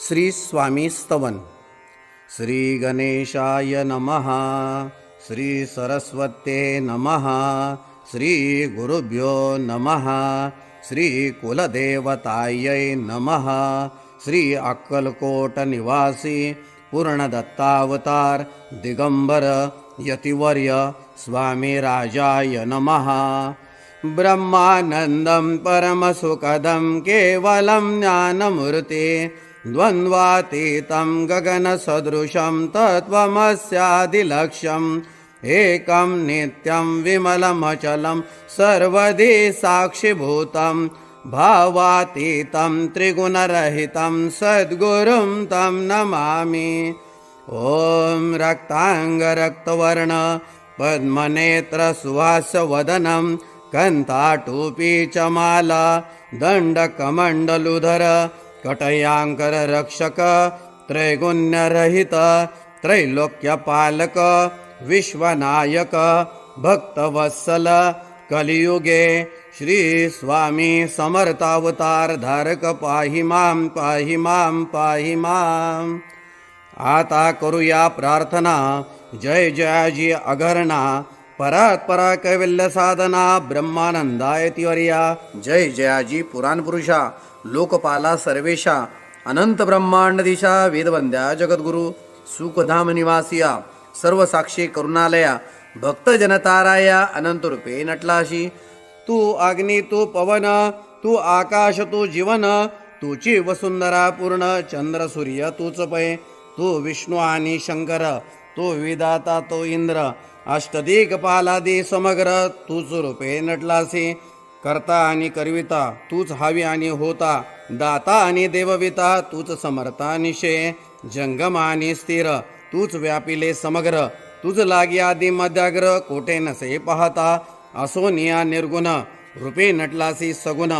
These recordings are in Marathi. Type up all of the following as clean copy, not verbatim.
श्री स्वामी स्तवन. श्री गणेशाय नमः. श्री सरस्वत्ये नमः. श्री गुरुभ्यो नमः. श्री कुलदेवतायै नमः. श्री अक्कलकोट निवासी पूर्णदत्तावतार दिगंबर यतिवर्य स्वामी राजाय नमः. ब्रह्मानंदं परमसुखदं केवलं ज्ञानमूर्ति द्वन्द्वातीतं गगनसदृशं तत्त्वमस्यादिलक्ष्यम् एकं नित्यं विमलमचलं सर्वदि साक्षिभूतं भावातीतं त्रिगुणरहितं सद्गुरुं तं नमामि. ॐ रक्ताङ्गरक्तवर्ण पद्मनेत्र सुहासवदनं कन्ताटूपी च माला दण्डकमण्डलुधर कटयांकर रक्षक त्रैगुण्यरहित त्रैलोक्यपालक विश्वनायक भक्तवत्सल कलियुगे श्री स्वामी समर्थावतार धारक पाहि मां पाहि मां पाहि मां. आता करूया प्रार्थना. जय जयाजी अघरणा परात्परा कैवल्य साधना ब्रह्मानंदायतिवर्या. जय जयाजी पुराण पुरुषा लोकपाला सर्वेशा अनंत ब्रह्मांड दिशा वेदवंद्या जगद्गुरु सुखधाम निवासिया सर्व साक्षी करुणालया भक्त जनताराया अनंत रूपे नटलाशी. तू अग्नी तू पवन तू आकाश तू जीवन तुची वसुंधरा पूर्ण चंद्र सूर्य तूच पै. तू विष्णू आणि शंकर तू विधाता तो इंद्र अष्टदिक्पालादी समग्र तूच रूपे नटलासी. करता आणि करविता तूच हावी आणि होता दाता आणि देवविता तूच समर्था निशे जंगम आणि स्थिर तूच व्यापिले समग्र तुझ लागी आदी मध्याग्र कोठे नसे पाहता असोनिया निर्गुण रूपे नटलासी सगुण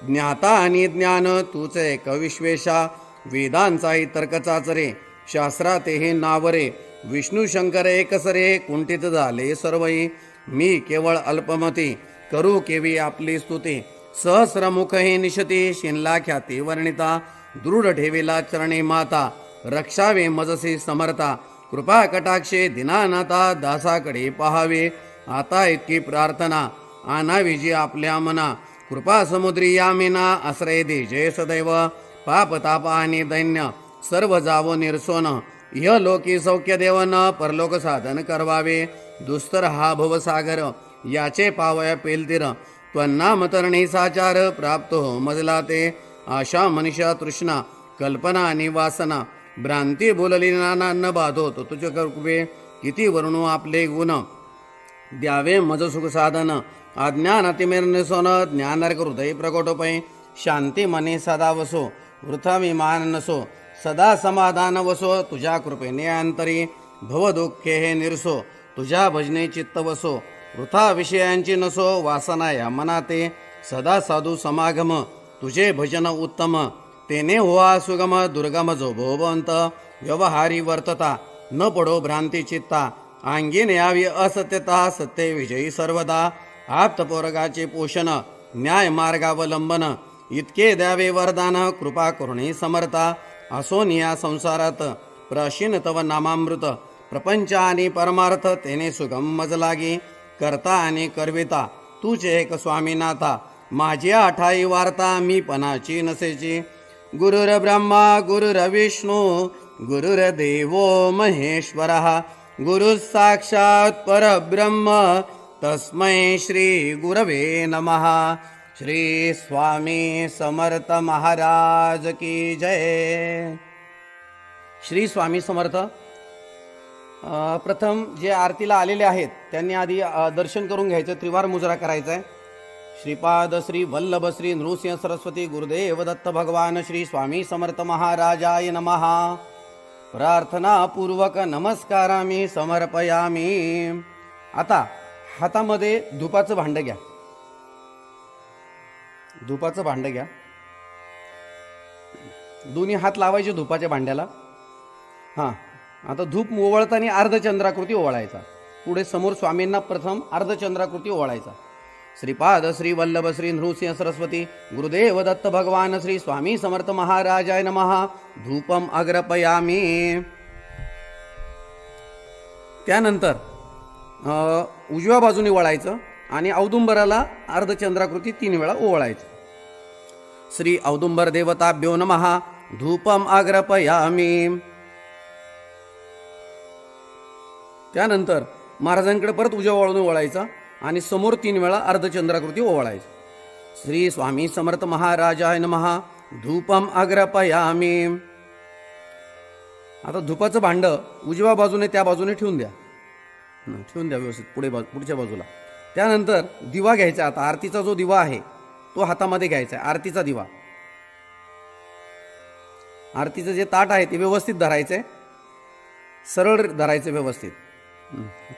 ज्ञाता आणि ज्ञान तूच एक विश्वेशा वेदांचाही तर्क चाचरे शास्त्रातेही नावरे विष्णू शंकर एकसरे कुंठित झाले सर्वही. मी केवळ अल्पमती करू केवी आपली स्तुती सहस्रमुख हे निशती शिनला ख्याती वर्णिता दृढ ठेवेला चरणे माता रक्षावे मजसी समर्था कृपा कटाक्षे दिनानाथा दासाकडे पहावे. आता इतकी प्रार्थना आणावी जी आपल्या मना कृपा समुद्री यामिना आश्रय दे जय सदैव. पाप ताप आणि दैन्य सर्व जावो निरसोन इह लोकी सौख्य देवन परलोक साधन करवावे. दुस्तर हा भवसागर याचे पावया पेलतीर त्वन्नाम तरणी साचार प्राप्त हो मजला ते. आशा मनीषा तृष्णा कल्पना आणि वासना भ्रांती बोलली नाना न बाधो तो तुझे कृपे किती वर्णू आपले गुण द्यावे मज सुख साधन अज्ञान अतिमेरनिसोन ज्ञानर्क हृदय प्रकोटोपै. शांती मने सदा वसो वृथा विमान नसो सदा समाधान वसो तुझ्या कृपेने अंतरी भवदुःखे हे निरसो तुझ्या भजने चित्त वसो वृथा विषयांची नसो वासना या मनाते सदा साधू समागम तुझे भजन उत्तम तेने होआ सुगम दुर्गम जो भोवंत व्यवहारी वर्तता न पडो भ्रांती चित्ता अंगीन यावी असत्यता सत्य विजयी सर्वदा. आप्तपोरगाचे पोषण न्याय मार्गावलंबन इतके द्यावे वरदान कृपा करुणे समर्था. असोनिया संसारात प्राशीन तव नामामृत प्रपंच आणि परमार्थ तेने सुगम मज लागी. करता आणि करविता तूच एक स्वामीनाथा माझी आठाई वार्ता मी पणाची नसेची. गुरुर ब्रह्मा गुरुर विष्णू गुरुर्देवो महेश्वरः गुरु साक्षात परब्रह्म तस्मै श्री गुरवे नमः. श्री स्वामी समर्थ महाराज की जय. श्री स्वामी समर्थ. प्रथम जे आरतीला आलेले आहेत त्यांनी आधी दर्शन करून घ्यायचं. त्रिवार मुजरा करायचा आहे. श्रीपाद श्री वल्लभ श्री नृसिंह सरस्वती गुरुदेव दत्त भगवान श्री स्वामी समर्थ महाराजाय नमः. प्रार्थना पूर्वक नमस्कारामी समर्पयामी. आता हातामध्ये धुपाचं भांड घ्या. धुपाचं भांड घ्या. दोन्ही हात लावायचे धुपाच्या भांड्याला. हां, आता धूप ओवाळताना अर्धचंद्राकृती ओवाळायचा. पुढे समोर स्वामींना प्रथम अर्धचंद्राकृती ओवाळायचा. श्रीपाद श्री वल्लभ श्री नृसिंह सरस्वती गुरुदेव दत्त भगवान श्री स्वामी समर्थ महाराजाय नमः. धूपम अग्रपयामी. त्यानंतर उजव्या बाजूने वळायचं आणि औदुंबराला अर्धचंद्राकृती 3 वेळा ओवाळायचं. श्री औदुंबर देवताभ्यो नमः. धूपम अग्रपयामी. त्यानंतर महाराजांकडे परत उजव्या बाजूने वळायचा आणि समोर 3 वेळा अर्धचंद्राकृती ओवाळायचं. श्री स्वामी समर्थ महाराजाय नमः. धूपम अग्रपयामी. आता धुपाचं भांड उजव्या बाजूने त्या बाजूने ठेवून द्या. व्यवस्थित पुढच्या बाजूला. त्यानंतर दिवा घ्यायचा. आता आरतीचा जो दिवा आहे तो हातामध्ये घ्यायचा आहे. आरतीचा दिवा. आरतीचं जे ताट आहे ते व्यवस्थित धरायचंय. सरळ धरायचं व्यवस्थित.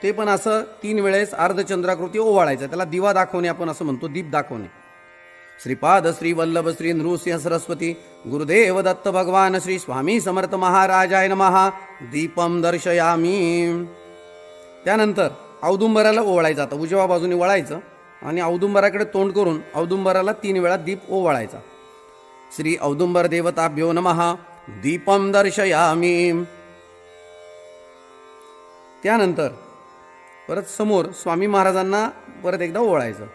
ते पण असं 3 वेळेस अर्धचंद्राकृती ओवाळायचं. त्याला दिवा दाखवणे आपण असं म्हणतो, दीप दाखवणे. श्रीपाद श्री वल्लभ श्री नृसिंह सरस्वती गुरुदेव दत्त भगवान श्री स्वामी समर्थ महाराजाय नमः. दीपम दर्शयामी. त्यानंतर औदुंबराला ओवाळायचं. आता उजव्या बाजूने वळायचं आणि औदुंबराकडे तोंड करून औदुंबराला 3 वेळा दीप ओवाळायचा. श्री औदुंबर देवताभ्यो नमः. दीपम दर्शयामी. त्यानंतर परत समोर स्वामी महाराजांना परत एकदा ओवाळायचं.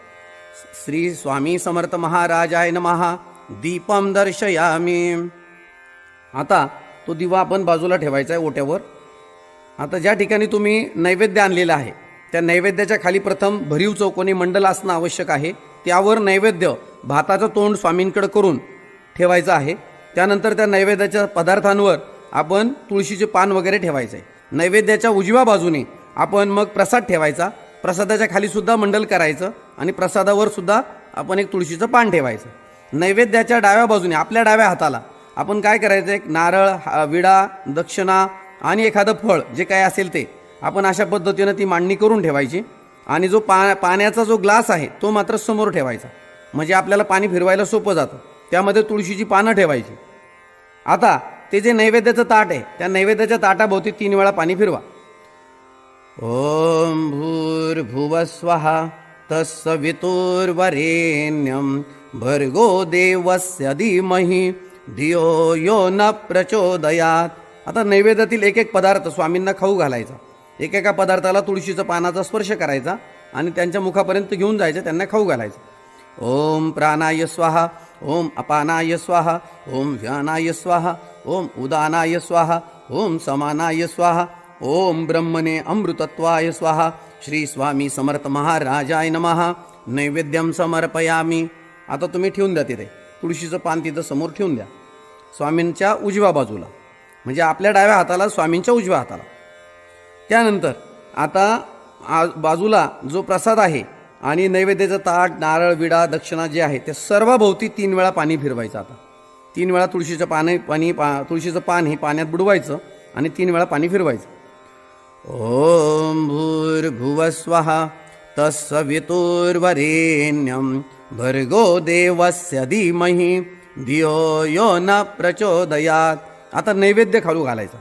श्री स्वामी समर्थ महाराजाय नमः. दीपम दर्शयामी. आता तो दिवा आपण बाजूला ठेवायचा आहे ओट्यावर. आता ज्या ठिकाणी तुम्ही नैवेद्य आणलेला आहे त्या नैवेद्याच्या खाली प्रथम भरीव चौकोनी मंडल असणं आवश्यक आहे. त्यावर नैवेद्य भाताचं तोंड स्वामींकडे करून ठेवायचं आहे. त्यानंतर त्या नैवेद्याच्या पदार्थांवर आपण तुळशीचे पान वगैरे ठेवायचं आहे. नैवेद्याच्या उजव्या बाजूने आपण मग प्रसाद ठेवायचा. प्रसादाच्या खाली सुद्धा मंडल करायचं आणि प्रसादावर सुद्धा आपण एक तुळशीचं पान ठेवायचं. नैवेद्याच्या डाव्या बाजूने आपल्या डाव्या हाताला आपण काय करायचं, एक नारळ, विडा, दक्षिणा आणि एखादं फळ जे काय असेल ते आपण अशा पद्धतीनं ती मांडणी करून ठेवायची. आणि जो पाण्याचा जो ग्लास आहे तो मात्र समोर ठेवायचा, म्हणजे आपल्याला पाणी फिरवायला सोपं जातं. त्यामध्ये तुळशीची पानं ठेवायची. आता ते जे नैवेद्याचं ताट आहे त्या नैवेद्याच्या ताटाभोवती 3 वेळा पाणी फिरवा. ओम भूर्भुवः स्वः तत्सवितुर्वरेण्यं भर्गो देवस्य धीमहि धियो यो न प्रचोदयात. आता नैवेद्यातील एक एक पदार्थ स्वामींना खाऊ घालायचा. एकेका पदार्थाला तुळशीचं पानाचा स्पर्श करायचा आणि त्यांच्या मुखापर्यंत घेऊन जायचं, त्यांना खाऊ घालायचं. ओम प्राणाय स्वाहा. ओम अपानाय स्वाहा. ओम व्यानाय स्वाहा. ओम उदानाय स्वाहा. ओम समानाय स्वाहा. ओम ब्रह्मणे अमृतत्वाय स्वाहा. श्री स्वामी समर्थ महाराजाय नमः. नैवेद्यम समर्पयामी. आता तुम्ही ठेवून द्या तिथे तुळशीचं पान, तिथं समोर ठेवून द्या स्वामींच्या उजव्या बाजूला, म्हणजे आपल्या डाव्या हाताला स्वामींच्या उजव्या हाताला. त्यानंतर आता बाजूला जो प्रसाद आहे आणि नैवेद्याचं ताट, नारळ, विडा, दक्षिणा जे आहे ते सर्वाभोवती 3 वेळा पाणी फिरवायचं. आता 3 वेळा तुळशीचं तुळशीचं पान हे पाण्यात बुडवायचं आणि 3 वेळा पाणी फिरवायचं. ओम भूर्भुवः स्वः तत्सवितुर्वरेण्यं भर्गो देवस्य धीमहि धियो यो न प्रचोदयात. आता नैवेद्य खालू घालायचा.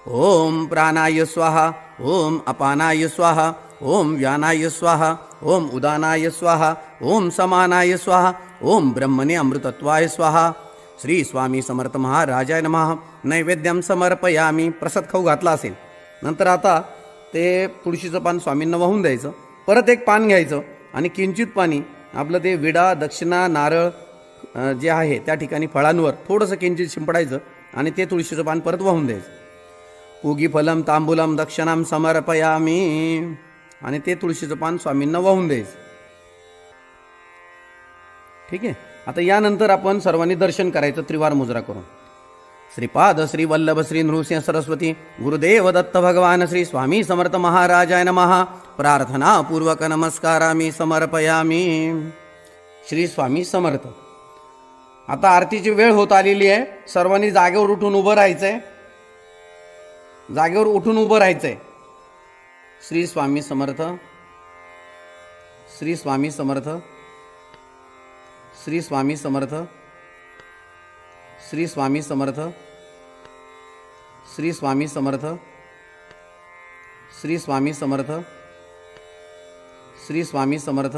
ओम प्राणाय स्वाहा. ओम अपानाय स्वाहा. ओम व्यानाय स्वाहा. ओम उदानाय स्वाहा. ओम समानाय स्वाहा. ओम ब्रह्मणे अमृतत्वाय स्वाहा. श्री स्वामी समर्थ महाराजाय नमः. नैवेद्यम समर्पयामी. प्रसाद खाऊ घातला असेल नंतर आता ते तुळशीचं पान स्वामींना वाहून द्यायचं. परत एक पान घ्यायचं आणि किंचित पाणी आपलं ते विडा, दक्षिणा, नारळ जे आहे त्या ठिकाणी फळांवर थोडंसं किंचित शिंपडायचं आणि ते तुळशीचं पान परत वाहून द्यायचं. पूगी फलम तांबूलम दक्षिणाम समर्पयामी. आणि ते तुळशीचं पान स्वामींना वाहून द्यायचं. ठीक आहे. आता यानंतर आपण सर्वांनी दर्शन करायचं त्रिवार मुजरा करून. श्रीपाद श्री वल्लभ श्री नृसिंह सरस्वती गुरुदेव दत्त भगवान श्री स्वामी समर्थ महाराजाय नमः. प्रार्थना पूर्वक नमस्कारामी समर्पयामी. श्री स्वामी समर्थ. आता आरतीची वेळ होत आलेली आहे. सर्वांनी जागेवर उठून उभं राहायचंय. जागेवर उठून उभं राहायचंय. श्री स्वामी समर्थ. श्री स्वामी समर्थ. श्री स्वामी समर्थ. श्री स्वामी समर्थ. श्री स्वामी समर्थ. श्री स्वामी समर्थ. श्री स्वामी समर्थ.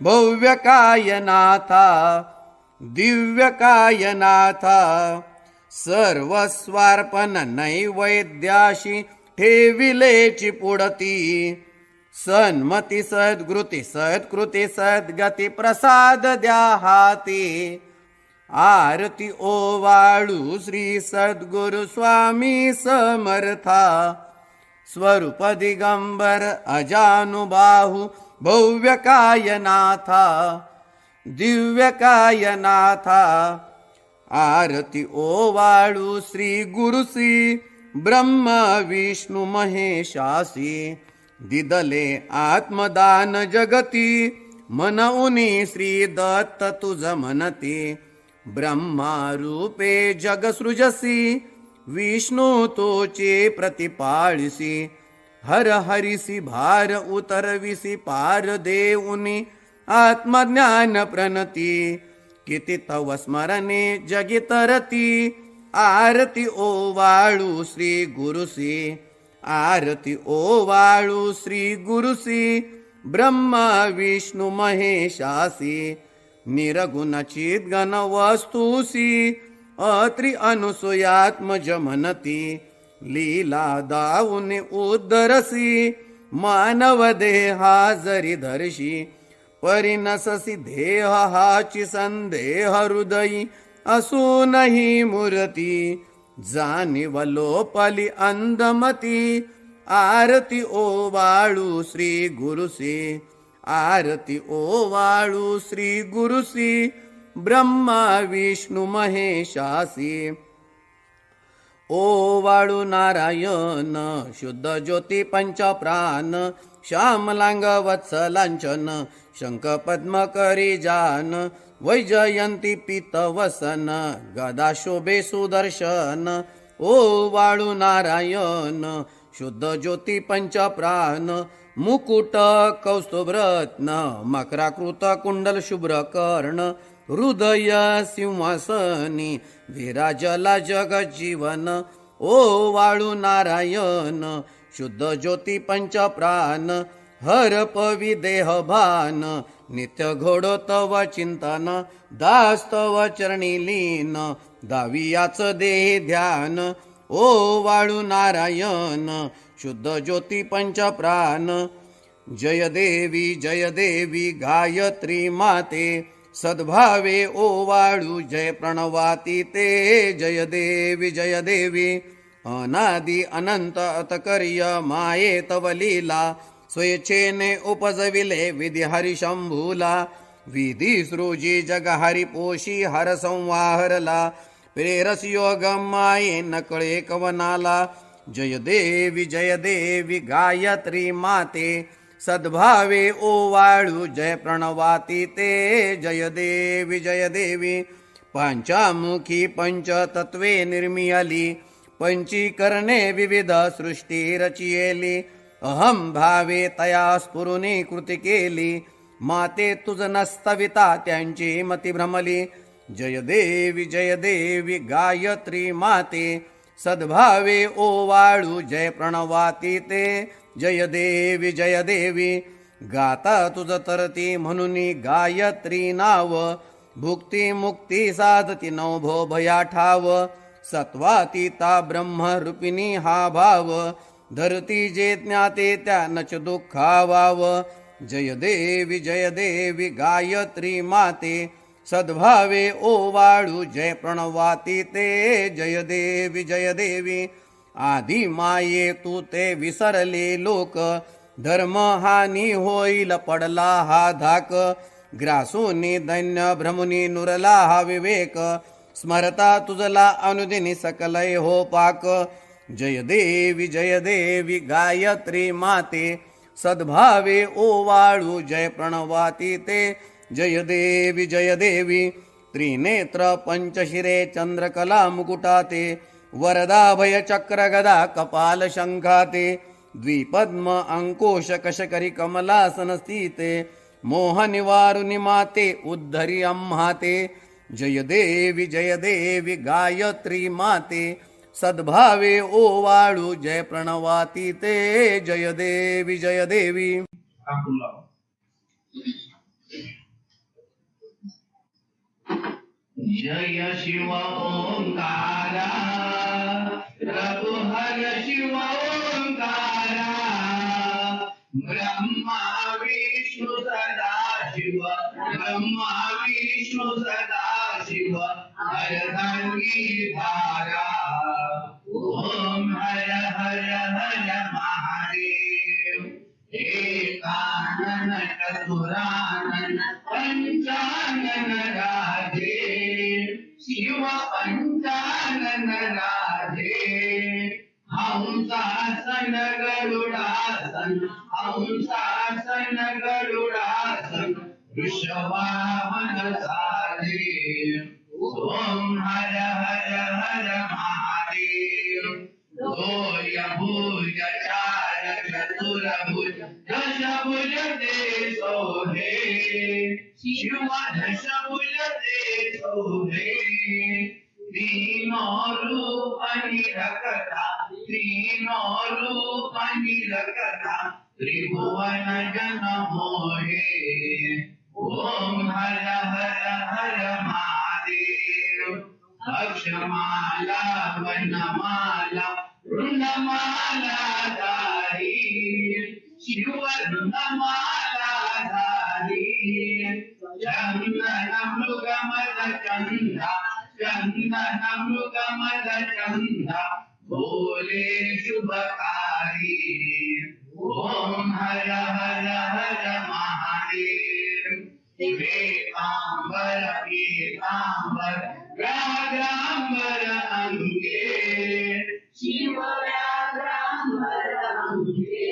भव्यकायनाथा दिव्यकायनाथा सर्वस्वार्पण नैवेद्याशी ठेविलेची पुढती सन्मती सद्गृती सत्कृती सद्गती प्रसाद द्या हाती आरती ओवाळू श्री सद्गुरु स्वामी समर्था स्वरूप दिगंबर अजानुबाहू भव्यकायनाथा दिव्यकायनाथा आरती ओवाळू श्री गुरुसी ब्रह्म विष्णु महेशासी दिदले आत्मदान जगती मनउनी श्री दत्त तुझ म्हणती ब्रह्मा रूपे जग सृजसी विष्णू तोचे प्रतिपाळिसी हर हरिसी भार उतरविसी पार देऊनी आत्मज्ञान प्रणती किती तव स्मरणे जगी तरती आरती ओवाळू श्री गुरुसी आरती ओवाळू श्री गुरुसी ब्रह्मा विष्णु महेशासी निरगुण चिद्गण वस्तुसी अत्रि अनुसूयात्मज म्हणती लीला दाऊने उद्धरसी मानव देहा जरी धरशी परिनससी देह हाची संदेह हृदयी असूनही मूर्ती जाणीव लोपली अंधमती आरती ओवाळू श्री गुरुसी आरती ओवाळू श्री गुरुसी ब्रह्मा विष्णु महेशासी ओवाळू नारायण शुद्ध ज्योती पंचप्राण श्यामलांग वत्सलांचन शंख पद्म करी जान वैजयंती पीतवसन गदा शोभे सुदर्शन ओवाळू नारायण शुद्ध ज्योती पंचप्राण मुकुट कौस्तुभरत्न मकराकृत कुंडल शुभ्र कर्ण हृदय सिंहासनी विराजला जगजीवन ओवाळू नारायण शुद्ध ज्योती पंचप्राण हर पवी देहभान नित्य घोडो तव चिंतन दास्तव चरणी लीन दावियाच देह ध्यान ओवाळू नारायण शुद्ध ज्योती पंचप्राण जय देवी गायत्री माते सद्भावे ओवाळू जय प्रणवाती ते जय देवी अनादि अनंत अतकर्य माये तव लीला स्वेच्छेने उपजविले विधी हरी शंभूला विधी सृजी जग हरी पोशी हर संवाहरला प्रेरस योग माये नकळे कवनाला जय देवी गायत्री माते सद्भावे ओवाळू जय प्रणवाती ते जय देवी पंचामुखी पंचतत्वे निर्मियली पंचीकरणे विविध सृष्टी रचियेली अहम भावे तया स्फुरुनी कृती केली माते तुझ नस्तविता त्यांची मती भ्रमली जय देवी गायत्री माते सद्भावे ओवाळू जय प्रणवाती ते जय देवी गाता तुझ तरती म्हणून गायत्री नाव भुक्ती मुक्ती साधती नवभो भया ठाव सत्वातीता ब्रह्मरूपिणी हा भाव धरती जे ज्ञाते त्यानच दुःखावाव जय देवी गायत्री माते सद्भावे ओवाळू जय प्रणवाती ते जय देवी आधी माये तू ते विसरले लोक धर्म हानी होईल पडला हा धाक ग्रासूनी दैन्य भ्रमुनी नुरला हा विवेक स्मरता तुझला अनुदिनी सकलय हो पाक जय देवी गायत्री माते सद्भावे ओवाळू जय प्रणवाती ते जय देवी त्रिनेत्र पंचशिरे चंद्रकला मुकुटाते वरदाभय चक्र गदा कपाल शंखाते द्विपद्म अंकोश कशकरी कमलासन स्थिते मोह निवारुनि माते उद्धरी अम्हाते जय देवी गायत्री माते सद्भावे ओवाळू जय प्रणवाती ते जय देवी जय शिव ओंकारा प्रभु हर शिव ओंकारा ब्रह्मा विष्णु सदा शिव ब्रह्मा विष्णु सदा शिव हरधर्मी धारा ओम हर हर हर महादेव एकानन चतुरानन पंचानन राधे शिव पंचानन राधे हंसासन गरुडासन हंसासन गरुडासन वृषवाहन साधे ओम हर हर हर महादेव भूय भूय चार चतुर्भुज दशभुज ते सोहे शिव दशभुज ते सोहे तीनों रूप निरखता तीनों रूप निरखता त्रिभुवन जन मोहे ओम हर हर हर महादेव अक्षमाला वनमाला वृंदमाला धारी शिव वृंदमाला धारी चंदन मृगमद चंदा चंदन मृगमद चंदा भोले शुभकारी ओम हर हर हर महादेव पीतांबर पीतांबर व्याघ्रांबर अंगे शिव व्याघ्रांबर अंगे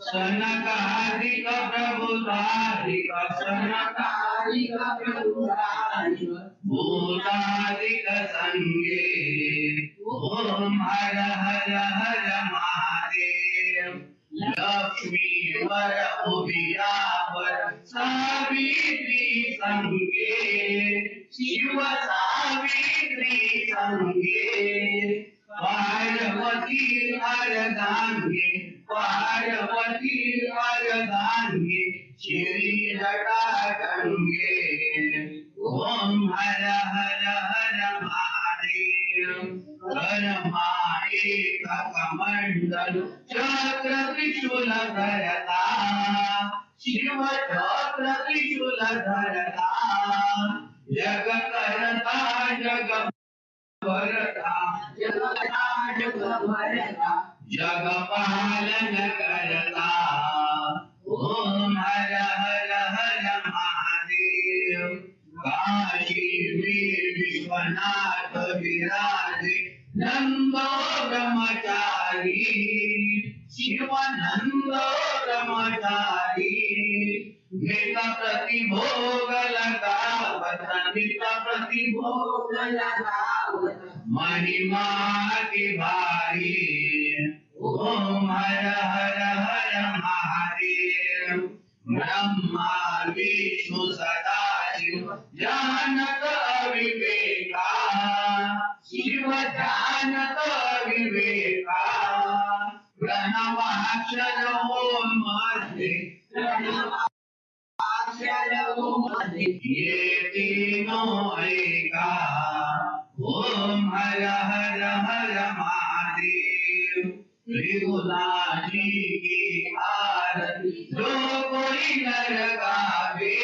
सनकादिक प्रभुतादिक सनकादिक प्रभुतादिक भूतादिक संगे ओम हर हर हर महादेव लक्ष्मी वर उभियावर सावित्री संगे शिव सावित्री संगे पार्वती अर्धांगे पार्वती अर्धांगे श्री जटा गंगे ओम हर हर हर महादेव ब्रह्मा एक कमंडल चक्र त्रिशूल धरता शिव चक्र त्रिशूल धरता जग करता जग भरता जग भरता जग पालन करता ओम हर हर हर महादेव काशी में विश्वनाथ विराजे नंदो ब्रह्मचारी शिव नंदो ब्रह्मचारी नित प्रतिभोग लगावत नित प्रतिभोग लगावत महिमा की भारी ओम हर हर हर महादेव ब्रह्मा विष्णु सदा शिव जानत अविवेका शिव जानत अविवेका प्रणवाक्षर ओम मध्ये प्रणवाक्षर ओम मध्ये ये तीनों एका ओम हर हर हर महादेव त्रिभुवनाजी की आरती जो कोई नर गावे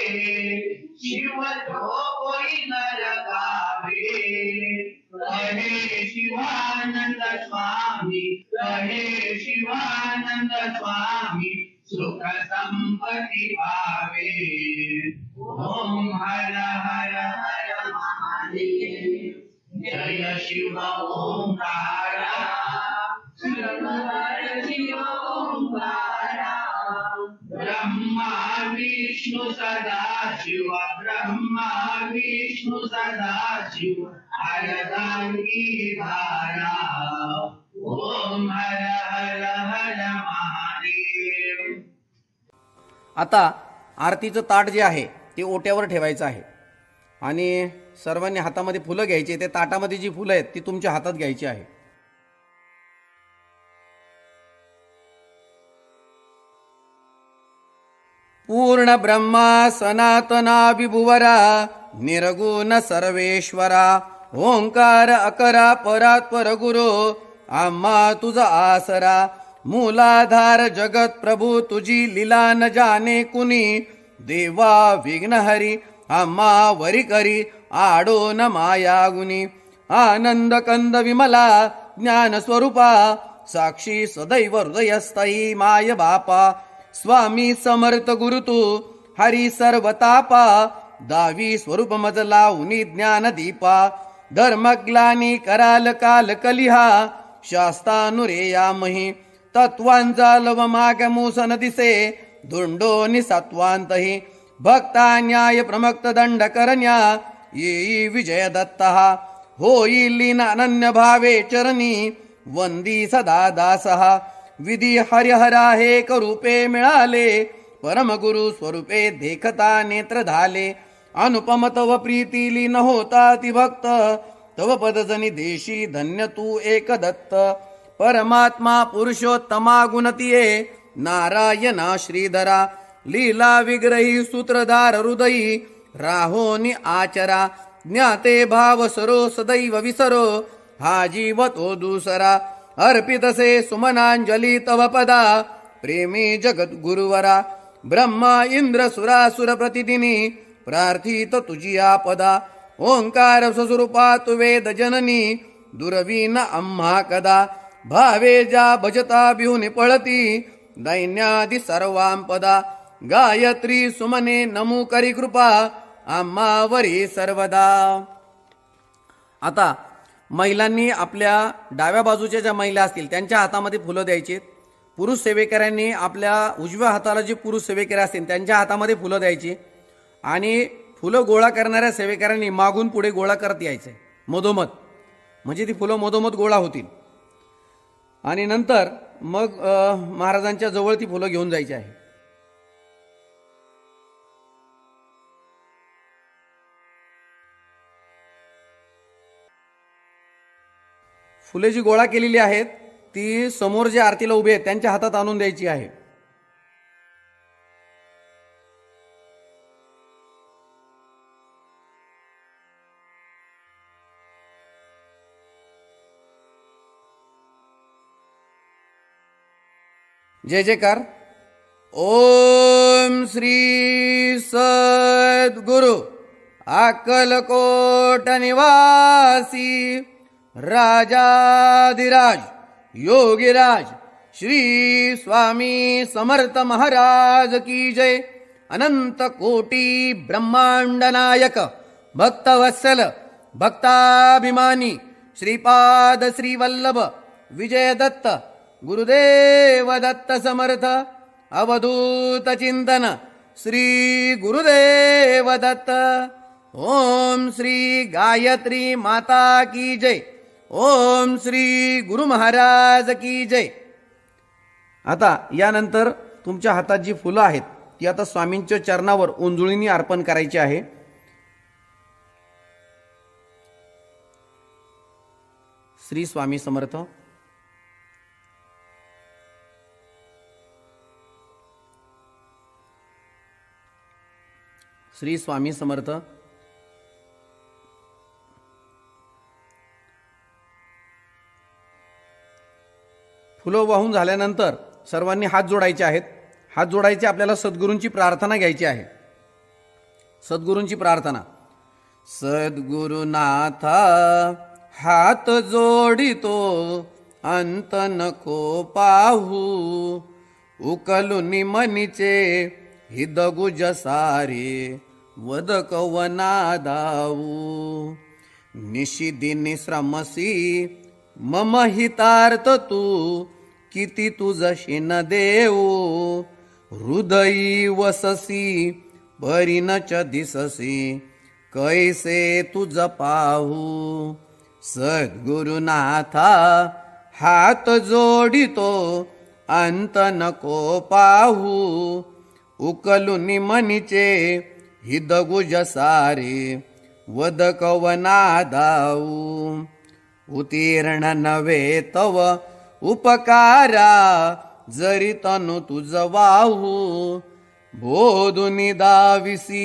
शिव जो कोई नर गावे कहे शिवानंद स्वामी कहे शिवानंद स्वामी सुख संपत्ति पावे ओम हर हर हर महादेव जय शिव ओंकारा शिव ओंकारा ब्रह्मा विष्णु सदा शिव ब्रह्मा विष्णु सदा शिव अर्धांगी धारा ओम हर हर हर महादेव आता आरतीचं ताट जे आहे ते ओट्यावर ठेवायचं आहे आणि सर्वांनी हातामध्ये फुलं घ्यायची. ते ताटामध्ये जी फुलं आहेत ती तुमच्या हातात घ्यायची आहे. पूर्ण ब्रह्मा सनातना विभुवरा निर्गुण सर्वेश्वरा ओंकार अकरा परात्पर गुरु आम्हा तुझा आसरा मूलाधार जगत प्रभू तुझी लीला न जाणे कुणी देवा विघ्नहरी आम्हा वरी करी आडो न माया गुणी आनंद कंद विमला ज्ञान स्वरूपा साक्षी सदैव हृदयस्थई माय बापा स्वामी समर्थ गुरु तू हरी सर्वतापा दावी स्वरूप मजला उनी ज्ञान दीपा धर्मग्लानी कराल काल कलिहा शास्तानुरेयामही तत्वांचा लव माग मूसन दिसे धुंडोनी सत्वांतही भक्ता न्याय प्रमक्त दंड करण्या येई विजय दत्तः होईल अनन्य भावे चरणी वंदी सदा दासः विधी हरिहरा हे रूपे मिळाले परमगुरु स्वरूपे देखता नेत्र झाले अनुपम तव प्रीती लीन होता ती भक्त तव पदजनी देशी धन्य तू एक दत्त परमात्मा पुरुषोत्तमा गुणतिये नारायणा श्रीधरा लीला विग्रही सूत्रधार हृदयी राहोनी आचरा ज्ञाते भाव सरो सदैव विसरो हा जीव तो दुसरा अर्पितसे सुमनांजली तव पदा प्रेमी जगत गुरुवरा ब्रह्मा इंद्र सुरासुर प्रतिदिनी प्रार्थित तुझी आपदा ओंकार स्वस्वरूपा तु वेद जननी दुर्वीन आम्हा कदा भावे जा भजता बिहुनी पळती दैन्यादि सर्वांपदा गायत्री सुमने नमू करी कृपा आम्हावरी सर्वदा. आता महिलांनी आपल्या डाव्या बाजूच्या ज्या महिला असतील त्यांच्या हातामध्ये फुलं द्यायची. पुरुष सेवेकऱ्यांनी आपल्या उजव्या हाताला जे पुरुष सेवेकरी असतील त्यांच्या हातामध्ये फुलं द्यायची आणि फुलं गोळा करणाऱ्या सेवेकऱ्यांनी मागून पुढे गोळा करत यायचे मधोमध, म्हणजे ती फुलं मधोमध गोळा होतील आणि नंतर मग महाराजांच्या जवळ ती फुलं घेऊन जायची आहे. फुले जी गोळा केलेली आहेत ती समोर जे आरतीला उभे आहेत त्यांच्या हातात आणून द्यायची आहे. जय जयकार. ओम श्री सद्गुरु अक्कलकोट निवासी राजाधिराज योगीराज श्री स्वामी समर्थ महाराज की जय. अनंत कोटी ब्रह्मांड नायक भक्तवत्सल भक्ताभिमानी श्रीपाद श्रीवल्लभ विजय दत्त गुरुदेव दत्त समर्थ अवधूत चिंतन श्री गुरुदेव दत्त. ओम श्री गायत्री माता की जय. ओम श्री गुरु महाराज की जय. आता यानंतर तुमच्या हातात जी फुलं आहेत ती आता स्वामींच्या चरणावर ओंजळीने अर्पण करायची आहे. श्री स्वामी समर्थ. श्री स्वामी समर्थ. फुलं वाहून झाल्यानंतर सर्वांनी हात जोडायचे आहेत. हात जोडायचे, आपल्याला सद्गुरूंची प्रार्थना घ्यायची आहे. सद्गुरूंची प्रार्थना. सद्गुरुनाथा हात जोडितो अंत नको पाहू उकलुनी मनीचे हिदगुज सारे वद कवना दाऊ निशिदिनी श्रमसी मम हितार्थ तू किती तुझशी न देऊ हृदयी वससी परिणच दिससी कैसे तुझ पाहू सद्गुरुनाथा हात जोडितो अंत नको पाहू उकलुनी मनीचे हिदगुज सारे वद कवना दाऊ उत्तीर्ण नव्हे तव उपकारा जरी तनु तुझ वाहू बोधुनी दाविसी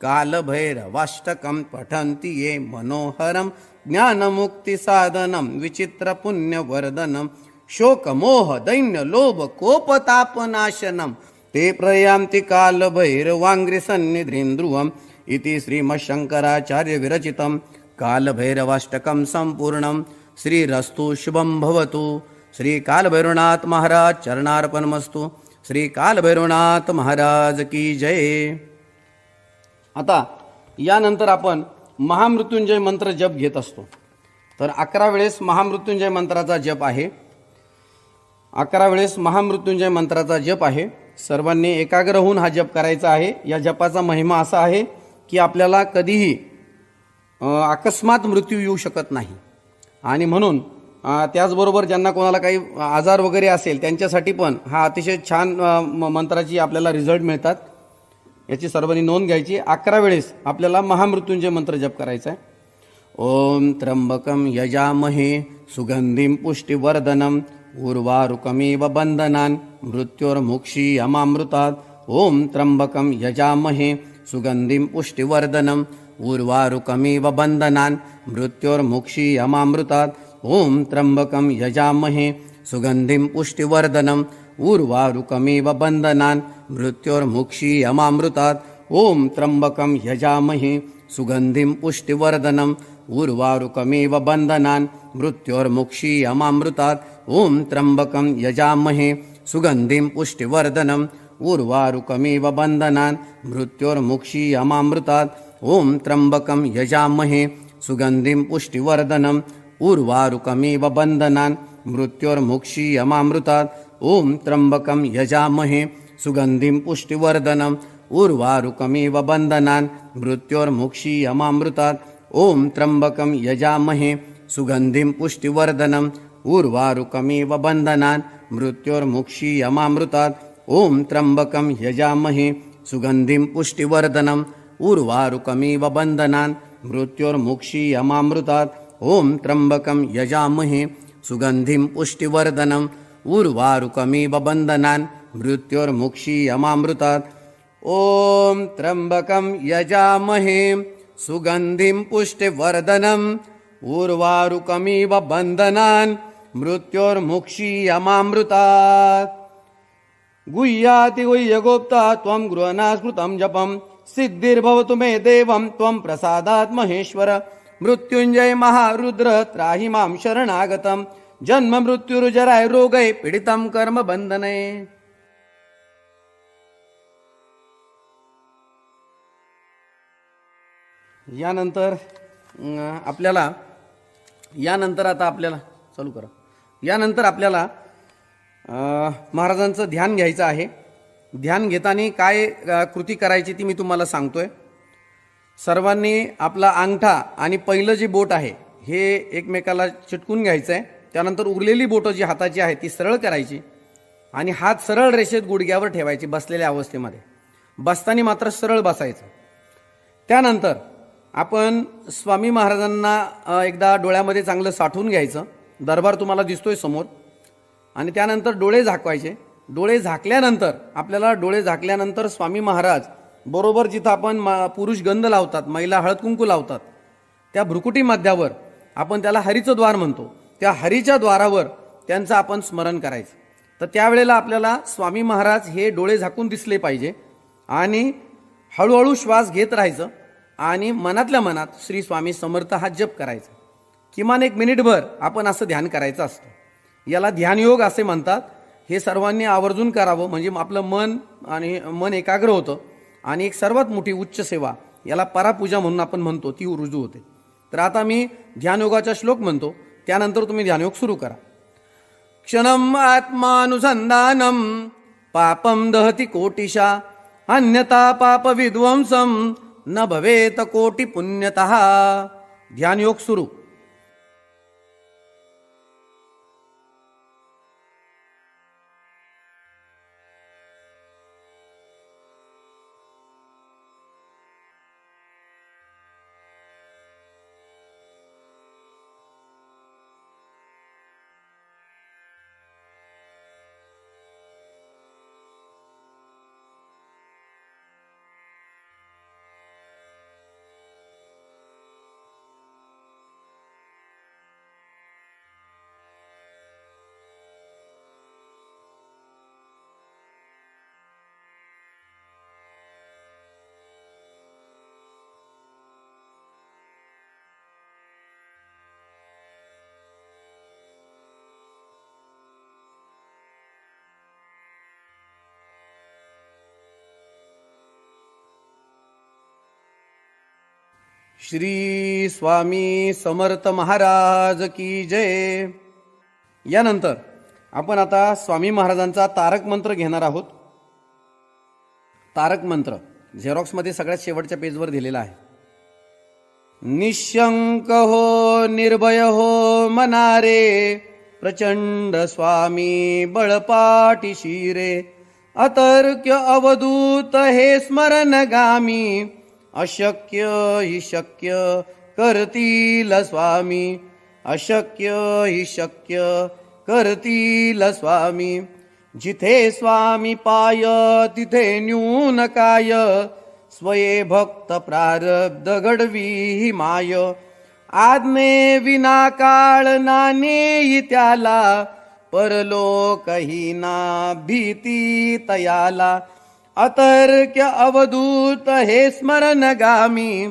कालभैरवाष्टकं पठन्ति ये मनोहरं ज्ञानमुक्तिसाधनं विचित्रपुण्यवर्धनं शोकमोह दैन्य लोभ कोपतापनाशनं ते प्रयान्ति कालभैरवाङ्घ्रिसन्निधिं ध्रुवम् इति श्रीमच्छङ्कराचार्य विरचितं कालभैरवाष्टकं संपूर्णं। श्रीरस्तु शुभं भवतु। श्री कालभैरवनाथ महाराज चरणार्पणमस्तु। श्री कालभैरवनाथ महाराज की जय। आता यानंतर आपण महामृत्युंजय मंत्र जप घेत असतो। तर 11 वेळेस महामृत्युंजय मंत्राचा जप आहे। 11 वेळेस महामृत्युंजय मंत्राचा जप आहे। सर्वांनी एकाग्र होऊन हा जप करायचा आहे। या जपाचा महिमा असा आहे की आपल्याला कधीही अकस्मात मृत्यू येऊ शकत नाही आणि म्हणून त्याचबरोबर ज्यांना कोणाला काही आजार वगैरे असेल त्यांच्यासाठी पण हा अतिशय छान मंत्राची आपल्याला रिझल्ट मिळतात। याची सर्वांनी नोंद घ्यायची। 11 वेळेस आपल्याला महामृत्युंजय मंत्र जप करायचा आहे। ओम त्र्यंबकं यजामहे सुगंधिं पुष्टिवर्धनम् उर्वारुकमिव बन्धनान् मृत्योर्मुक्षीयमामृतात्। ओम त्र्यंबकं यजामहे सुगंधिं पुष्टिवर्धनम् उर्वारुकमिव बन्धनान् मृत्योर्मुक्षीयमामृतात्। ओम त्र्यंबकं यजामहे सुगंधिं पुष्टिवर्धनम् उर्वारुकमिव बन्धनान् मृत्योर्मुक्षीयमामृतात्। ओम त्र्यंबकं यजामहे सुगंधिं पुष्टिवर्धनम् उर्वारुकमिव बन्धनान् मृत्योर्मुक्षीयमामृतात्। ओम त्र्यंबकं यजामहे सुगंधिं पुष्टिवर्धनम् उर्वारुकमिव बन्धनान् मृत्योर्मुक्षीयमामृतात्। ओम त्र्यंबकं यजामहे सुगंधिं पुष्टिवर्धनम् उर्वारुकमिव बन्धनान् मृत्योर्मुक्षीयमामृतात्। ओम त्र्यंबकं यजामहे सुगंधिं पुष्टिवर्धनम् उर्वारुकमिव बन्धनान् मृत्योर्मुक्षीयमामृतात्। ओम त्र्यंबकं यजामहे सुगंधिं पुष्टिवर्धनम् उर्वारुकमिव बन्धनान् मृत्योर्मुक्षीयमामृतात्। ओम त्र्यंबकं यजामहे सुगंधिं पुष्टिवर्धनम् उर्वारुकमिव बन्धनान् मृत्योर्मुक्षीयमामृतात्। ओम त्र्यंबकं यजामहे सुगंधिं पुष्टिवर्धनम् उर्वारुकमिव बन्धनान् मृत्योर्मुक्षीयमामृतात्। ओम त्र्यंबकं यजामहे सुगंधिं पुष्टिवर्धनम् उर्वारुकमिव बन्धनान् मृत्योर्मुक्षीयमामृतात्। गुह्याति गुह्यगुप्ता त्वं गृहनास्मृतं जपं सिद्धिर्भवतु मे देवं त्वं प्रसादात् महेश्वर। मृत्युंजय महारुद्र त्राहि मां शरणागतं जन्म मृत्युर्जराय रोगै पीडितं कर्म बंधने। यानंतर आपल्याला महाराजांचं ध्यान घ्यायचं आहे। ध्यान घेताना काय कृती करायची ती मी तुम्हाला सांगतोय। सर्वांनी आपला अंगठा आणि पहिलं जे बोट आहे हे एकमेकाला चिटकून घ्यायचं आहे। त्यानंतर उरलेली बोटं जी हाताची आहे ती सरळ करायची आणि हात सरळ रेषेत गुडघ्यावर ठेवायची बसलेल्या अवस्थेमध्ये। बसताना मात्र सरळ बसायचं। त्यानंतर आपण स्वामी महाराजांना एकदा डोळ्यामध्ये चांगलं साठवून घ्यायचं। दरबार तुम्हाला दिसतोय समोर। आणि त्यानंतर डोळे झाकवायचे। डोळे झाकल्यानंतर आपल्याला स्वामी महाराज बरोबर जिथं आपण पुरुष गंध लावतात, महिला हळद कुंकू लावतात, त्या भ्रुकुटी मध्यावर आपण त्याला हरीचं द्वार म्हणतो, त्या हरीच्या द्वारावर त्यांचं आपण स्मरण करायचं। तर त्यावेळेला आपल्याला स्वामी महाराज हे डोळे झाकून दिसले पाहिजे आणि हळूहळू श्वास घेत राहायचं आणि मनातल्या मनात श्री स्वामी समर्थ हा जप करायचा। किमान 1 मिनिटभर आपण असं ध्यान करायचं असतं। याला ध्यानयोग असे म्हणतात। हे सर्वांनी आवर्जून करावं म्हणजे आपलं मन एकाग्र होतं आणि एक सर्वात मोठी उच्च सेवा याला परापूजा म्हणून आपण म्हणतो ती रुजू होते। तर आता मी ध्यानयोगाचा श्लोक म्हणतो, त्यानंतर तुम्ही ध्यानयोग सुरू करा। क्षणम आत्मानुसंधानम पापम दहति कोटिशा अन्यथा पाप विध्वंसम न भवेत कोटि पुण्यतः। ध्यानयोग सुरू। श्री स्वामी समर्थ महाराज की जय. यानंतर आपण आता स्वामी महाराजांचा तारक मंत्र घेणार आहोत. तारक मंत्र झेरॉक्समध्ये सगळ्यात शेवटच्या पेजवर दिलेला आहे. निशंक हो निर्भय हो मनारे, प्रचंड स्वामी बळपाटी शिरे, अतर्क्य अवधूत हे स्मरणगामी, अशक्य हि शक्य करतील स्वामी, अशक्य हि शक्य करतील स्वामी. जिथे स्वामी पाय तिथे न्यून काय, स्वये भक्त प्रारब्ध घडवी ही माय. आज्ञे विना काळ नाने त्याला, परलोकही ना भीती तयाला. अतर्क्य अवधूत हे स्मरणगामी,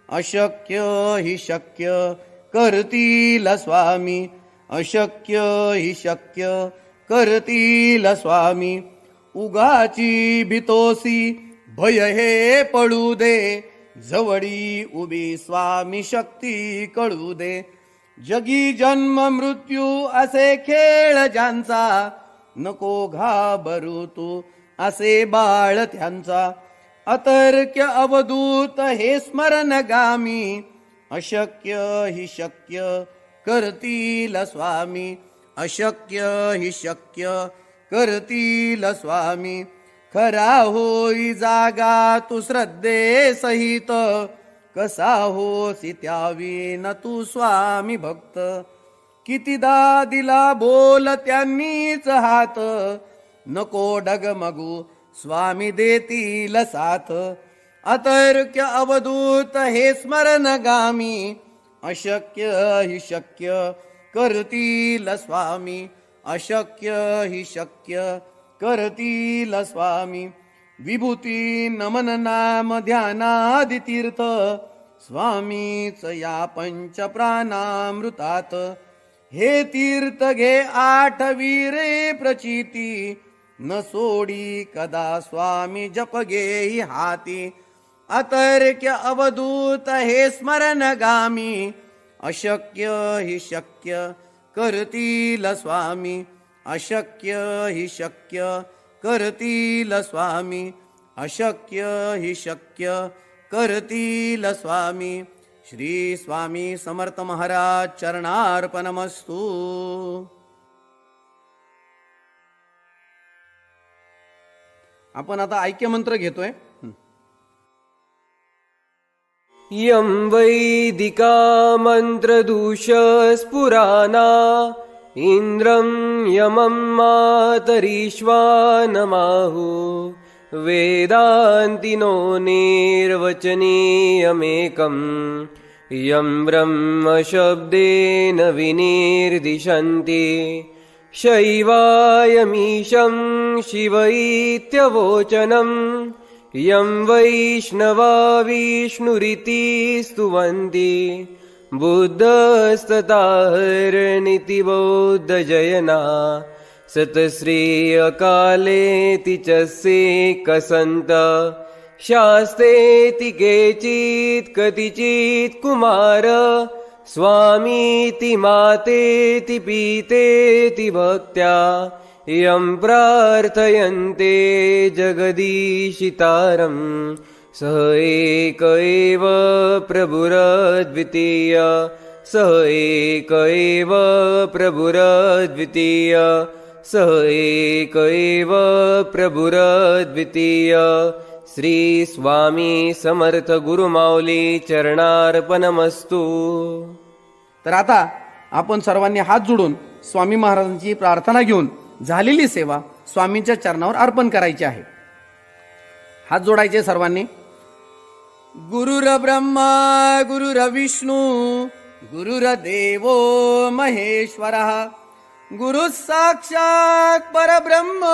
अशक्य हि शक्य करतील स्वामी, अशक्य हि शक्य करतील स्वामी. उगाची भीतोसी भय हे पळू दे, जवळी उभी स्वामी शक्ती कळू दे. जगी जन्म मृत्यू असे खेळ ज्यांचा, नको घाबरू तू असे बाळ त्यांचा. अतर्क्य अवधूत हे स्मरणगामी, अशक्य हि शक्य करतील स्वामी, अशक्य हि शक्य करतील स्वामी. खरा होई जागा तू श्रद्धे सहित, कसा होसी त्याविन तू स्वामी भक्त. कितीदा दिला बोल त्यांनीच हात, नको डगमगू स्वामी देतील साथ. अतर्क्य अवधूत हे स्मरणगामी, अशक्य हि शक्य करतील स्वामी, अशक्य हि शक्य करतील स्वामी. विभूती नमन नाम ध्यानादि तीर्थ, स्वामीच या पंच प्राणामृतात. हे तीर्थ घे आठवीरे प्रचिती, न सोडी कदा स्वामी जप घेई हाती. अतर्क्य अवधूत हे स्मरणगामी, अशक्य हि शक्य करतील स्वामी, अशक्य हि शक्य करतील स्वामी, अशक्य हि शक्य करतील स्वामी. श्री स्वामी समर्थ महाराज चरणार्पणमस्तु. आपण आता ऐक्य मंत्र घेतोय. यं वैदिका मन्त्रदूषस्फुराना, इन्द्रं यमं मातरीश्वानमाहु. वेदान्तिनो निर्वचनीयमेकम्, यं ब्रह्मशब्देन विनिर्दिशन्ति. शैवायमीशं शिव इत्यवोचनम्, यं वैष्णवा विष्णुरिति स्तुवन्ति. बुद्धस्तताहरनिति बौद्धजयना, सतश्री अकालेति च सेकसन्त. शास्तेति केचित् कतिचित् कुमार, स्वामीति मातेति पीतेति भक्त्या. यं प्रार्थयन्ते जगदीशितारम्, सः एक एव प्रभुरद्वितीय, सः एक एव प्रभुरद्वितीय, सः एक एव प्रभुरद्वितीय. श्री स्वामी समर्थ गुरुमाऊली चरणार्पणमस्तु. तर आता आपण सर्वांनी हात जोडून स्वामी महाराजांची प्रार्थना घेऊन झालेली सेवा स्वामींच्या चरणावर अर्पण करायची आहे. हात जोडायचे सर्वांनी. गुरुर ब्रह्मा गुरुर विष्णू गुरुर्देवो महेश्वरः, गुरु साक्षात् परब्रह्म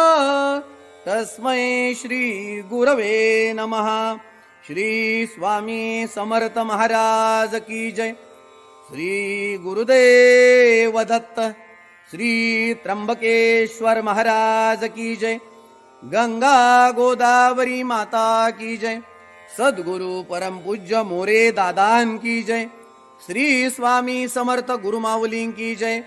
तस्मै श्री गुरवे नमः. श्री स्वामी समर्थ महाराज की जय. श्री गुरुदेव दत्त. श्री त्र्यंबकेश्वर महाराज की जय. गंगा गोदावरी माता की जय. सद्गुरु परम पूज्य मोरे दादान की जय. श्री स्वामी समर्थ गुरुमाऊली की जय.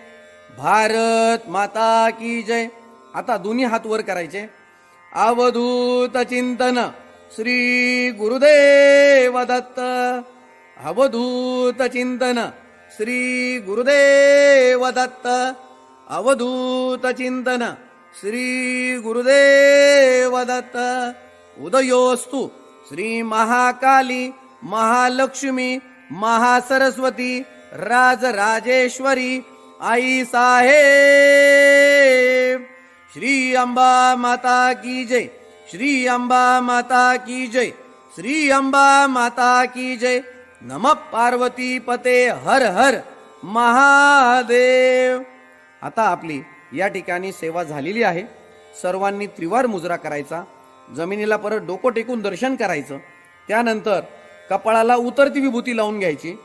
भारत माता की जय. आता दोन्ही हात वर करायचे. अवधूत चिंतन श्री गुरुदेव दत्त. अवधूत चिंतन श्री गुरुदेव दत्त. अवधूत चिंतन श्री गुरुदेव दत्त. उदयोस्तु श्री महाकाली महालक्ष्मी महासरस्वती राजराजेश्वरी आई साहेब. श्री अंबा माता की जय. श्री अंबा माता की जय. श्री अंबा माता की जय. नमः पार्वती पते हर हर महादेव. आता आपली या ठिकाणी सेवा झालेली आहे. सर्वांनी त्रिवार मुजरा करायचा. जमिनीला परत डोकं टेकून दर्शन करायचं. त्यानंतर कपाळाला उतरती विभूती लावून घ्यायची.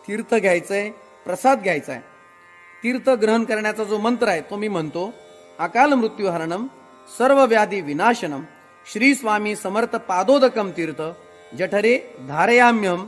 तीर्थ घ्यायचंय, प्रसाद घ्यायचा आहे. तीर्थ ग्रहण करण्याचा जो मंत्र आहे तो मी म्हणतो. अकाल मृत्यूहरणम सर्व व्याधी विनाशनम श्री स्वामी समर्थ पादोदकम तीर्थ जठरे धारयाम्यम